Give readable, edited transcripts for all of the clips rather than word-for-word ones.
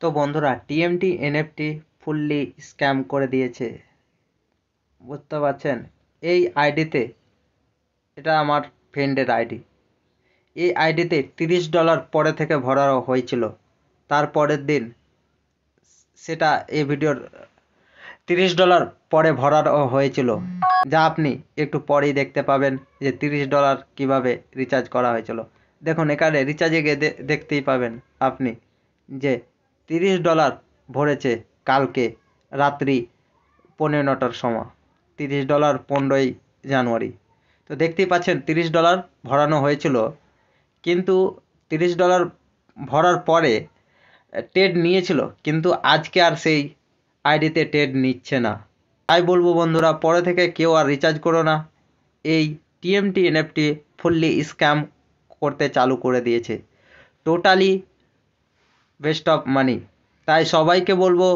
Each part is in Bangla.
তো বন্ধুরা, টিএমটি এনএফটি ফুললি স্ক্যাম করে দিয়েছে, বুঝতে পারছেন? এই আইডিতে, এটা আমার ফ্রেন্ডের আইডি, এই আইডিতে $30 পরে থেকে ভরা হয়েছিল। তারপরের দিন সেটা এই ভিডিওর $30 পরে ভরানো হয়েছিল, যা আপনি একটু পরেই দেখতে পাবেন যে $30 কিভাবে রিচার্জ করা হয়েছিল। দেখুন, এখানে রিচার্জে গিয়ে দেখতেই পাবেন আপনি যে $30 ভরেছে কালকে রাত্রি 9:15টার সময়, $30 15 জানুয়ারি। তো দেখতেই পাচ্ছেন $30 ভরানো হয়েছিল, কিন্তু $30 ভরার পরে টেড নিয়েছিল, কিন্তু আজকে আর সেই আইডিতে টেড নিচ্ছে না। তাই বলবো বন্ধুরা, পরে থেকে কেউ আর রিচার্জ করো না। এই টিএমটি এনএফটি ফুললি স্ক্যাম করতে চালু করে দিয়েছে, টোটালি ওয়েস্ট অফ মানি। তাই সবাইকে বলবো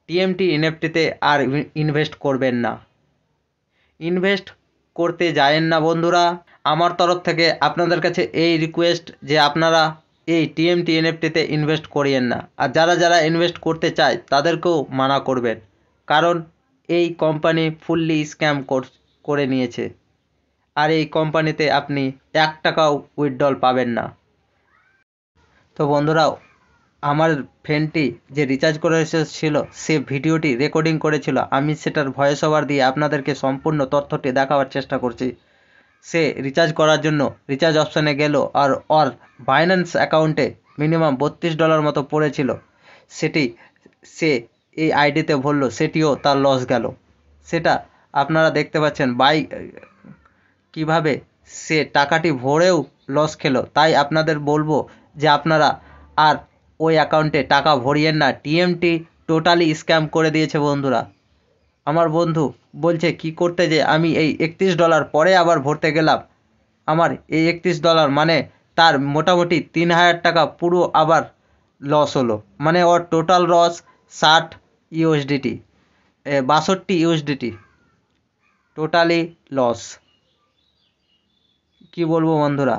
টিএমটি এনএফটিতে আর ইনভেস্ট করবেন না, ইনভেস্ট করতে যায়েন না বন্ধুরা। আমার তরফ থেকে আপনাদের কাছে এই রিকোয়েস্ট যে আপনারা এই টিএমটি এনএফটিতে ইনভেস্ট করিয়েন না, আর যারা যারা ইনভেস্ট করতে চায় তাদেরকেও মানা করবেন, কারণ এই কোম্পানি ফুললি স্ক্যাম করে নিয়েছে। আর এই কোম্পানিতে আপনি 1 টাকাও উইথড্রল পাবেন না। তো বন্ধুরা, আমার ফ্রেন্ডটি যে রিচার্জ করে এসেছিল, সে ভিডিওটি রেকর্ডিং করেছিল, আমি সেটার ভয়েস ওভার দিয়ে আপনাদেরকে সম্পূর্ণ তথ্যটি দেখাবার চেষ্টা করছি। সে রিচার্জ করার জন্য রিচার্জ অপশানে গেল, আর ওর বাইন্যান্স অ্যাকাউন্টে মিনিমাম $32 মতো পড়েছিল, সেটি সে এই আইডিতে ভরল, সেটিও তার লস গেল। সেটা আপনারা দেখতে পাচ্ছেন কিভাবে সে টাকাটি ভরেও লস খেলো। তাই আপনাদের বলবো যে আপনারা আর ওই অ্যাকাউন্টে টাকা ভরিয়েন না, টিএমটি টোটালি স্ক্যাম করে দিয়েছে বন্ধুরা। আমার বন্ধু বলছে কি করতে, যে আমি এই $31 পরে আবার ভরতে গেলাম, আমার এই $31 মানে তার মোটামুটি 3,000 টাকা পুরো আবার লস হলো। মানে ওর total loss 60 USDT, 62 USDT totally loss. কি বলবো বন্ধুরা,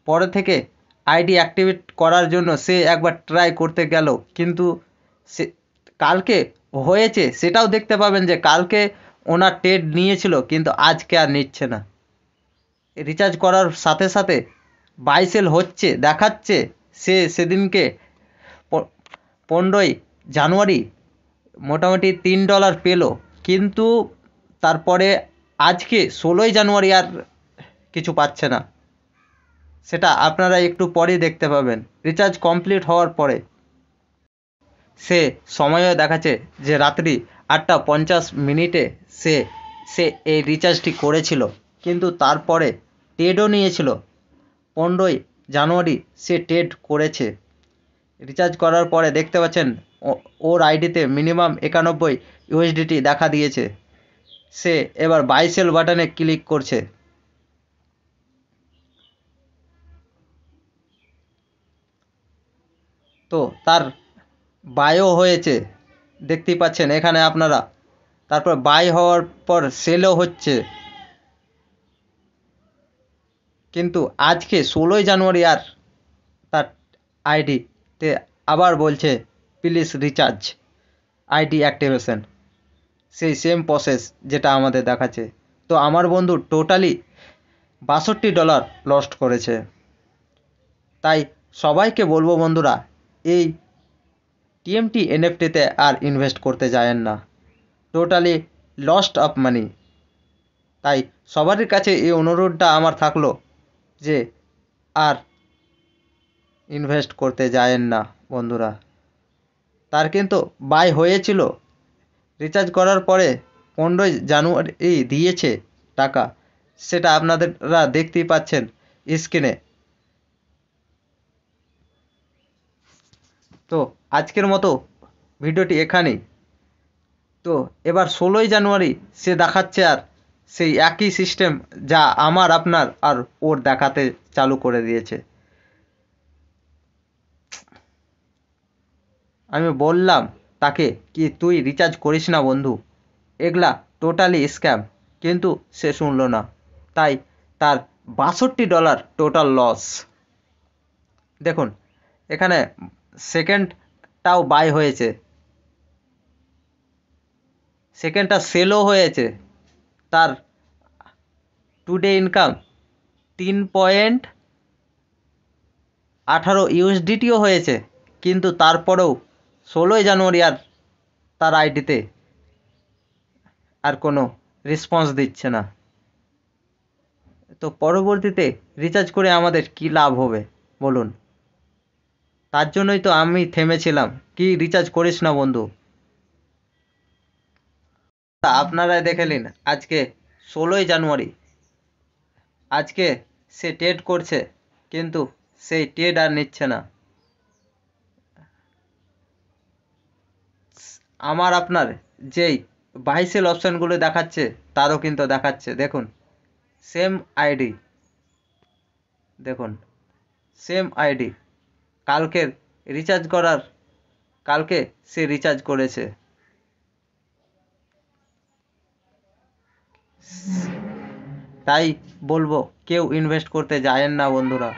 পরে থেকে আইডি অ্যাক্টিভেট করার জন্য সে একবার ট্রাই করতে গেল, কিন্তু সে কালকে হয়েছে সেটাও দেখতে পাবেন যে কালকে ওনার টেড নিয়েছিল, কিন্তু আজকে আর নিচ্ছে না। রিচার্জ করার সাথে সাথে বাইসেল হচ্ছে দেখাচ্ছে, সেদিনকে 15 জানুয়ারি মোটামুটি $3 পেল, কিন্তু তারপরে আজকে 16 জানুয়ারি আর কিছু পাচ্ছে না। সেটা আপনারা একটু পরেই দেখতে পাবেন, রিচার্জ কমপ্লিট হওয়ার পরে। সে সময়ও দেখাচ্ছে যে রাত্রি 8:50 সে সে এই রিচার্জটি করেছিল, কিন্তু তারপরে টেডও নিয়েছিল। 15 জানুয়ারি সে টেড করেছে। রিচার্জ করার পরে দেখতে পাচ্ছেন ওর আইডিতে মিনিমাম 91 ইউএসডিটি দেখা দিয়েছে। সে এবার বাই সেল বাটনে ক্লিক করছে। তো তার বাইও হয়েছে, দেখতেই পাচ্ছেন এখানে আপনারা। তারপর বাই হওয়ার পর সেলও হচ্ছে, কিন্তু আজকে 16 জানুয়ারি আর তার আইডিতে আবার বলছে প্লিজ রিচার্জ আইডি অ্যাক্টিভেশন, সেই সেম প্রসেস যেটা আমাদের দেখাচ্ছে। তো আমার বন্ধু টোটালি $62 লস্ট করেছে। তাই সবাইকে বলবো বন্ধুরা, এই টিএমটি এনএফটিতে আর ইনভেস্ট করতে যায়েন না, টোটালি লস্ট অফ মানি। তাই সবারই কাছে এই অনুরোধটা আমার থাকলো যে আর ইনভেস্ট করতে যায়েন না বন্ধুরা। তার কিন্তু বাই হয়েছিল, রিচার্জ করার পরে 15 জানুয়ারি দিয়েছে টাকা, সেটা আপনারা দেখতেই পাচ্ছেন স্ক্রিনে। তো আজকের মতো ভিডিওটি এখানেই। তো এবার 16 জানুয়ারি সে দেখাচ্ছে, আর সেই একই সিস্টেম যা আমার আপনার আর ওর দেখাতে চালু করে দিয়েছে। আমি বললাম তাকে কি তুই রিচার্জ করিস না বন্ধু, এগুলা টোটালি স্ক্যাম, কিন্তু সে শুনলো না। তাই তার $62 টোটাল লস। দেখুন এখানে সেকেন্ড একটাও বাই হয়েছে, সেকেন্ডটা সেলও হয়েছে। তার টুডে ইনকাম 3.18 ইউএসডিটিও হয়েছে, কিন্তু তারপরেও 16ই জানুয়ারি আর তার আইডিতে আর কোনো রেসপন্স দিচ্ছে না। তো পরবর্তীতে রিচার্জ করে আমাদের কি লাভ হবে বলুন? তার জন্যই তো আমি থেমেছিলাম, কি রিচার্জ করিস না বন্ধু। তা আপনারাই দেখে নিন, আজকে 16ই জানুয়ারি, আজকে সে ট্রেড করছে, কিন্তু সেই ট্রেড আর নিচ্ছে না। আমার আপনার যেই বাইসেল অপশানগুলো দেখাচ্ছে, তারও কিন্তু দেখাচ্ছে, দেখুন সেম আইডি, দেখুন সেম আইডি, কালকের রিচার্জ করার, কালকে সে রিচার্জ করেছে। তাই বলবো, কেউ ইনভেস্ট করতে যায়েন না বন্ধুরা।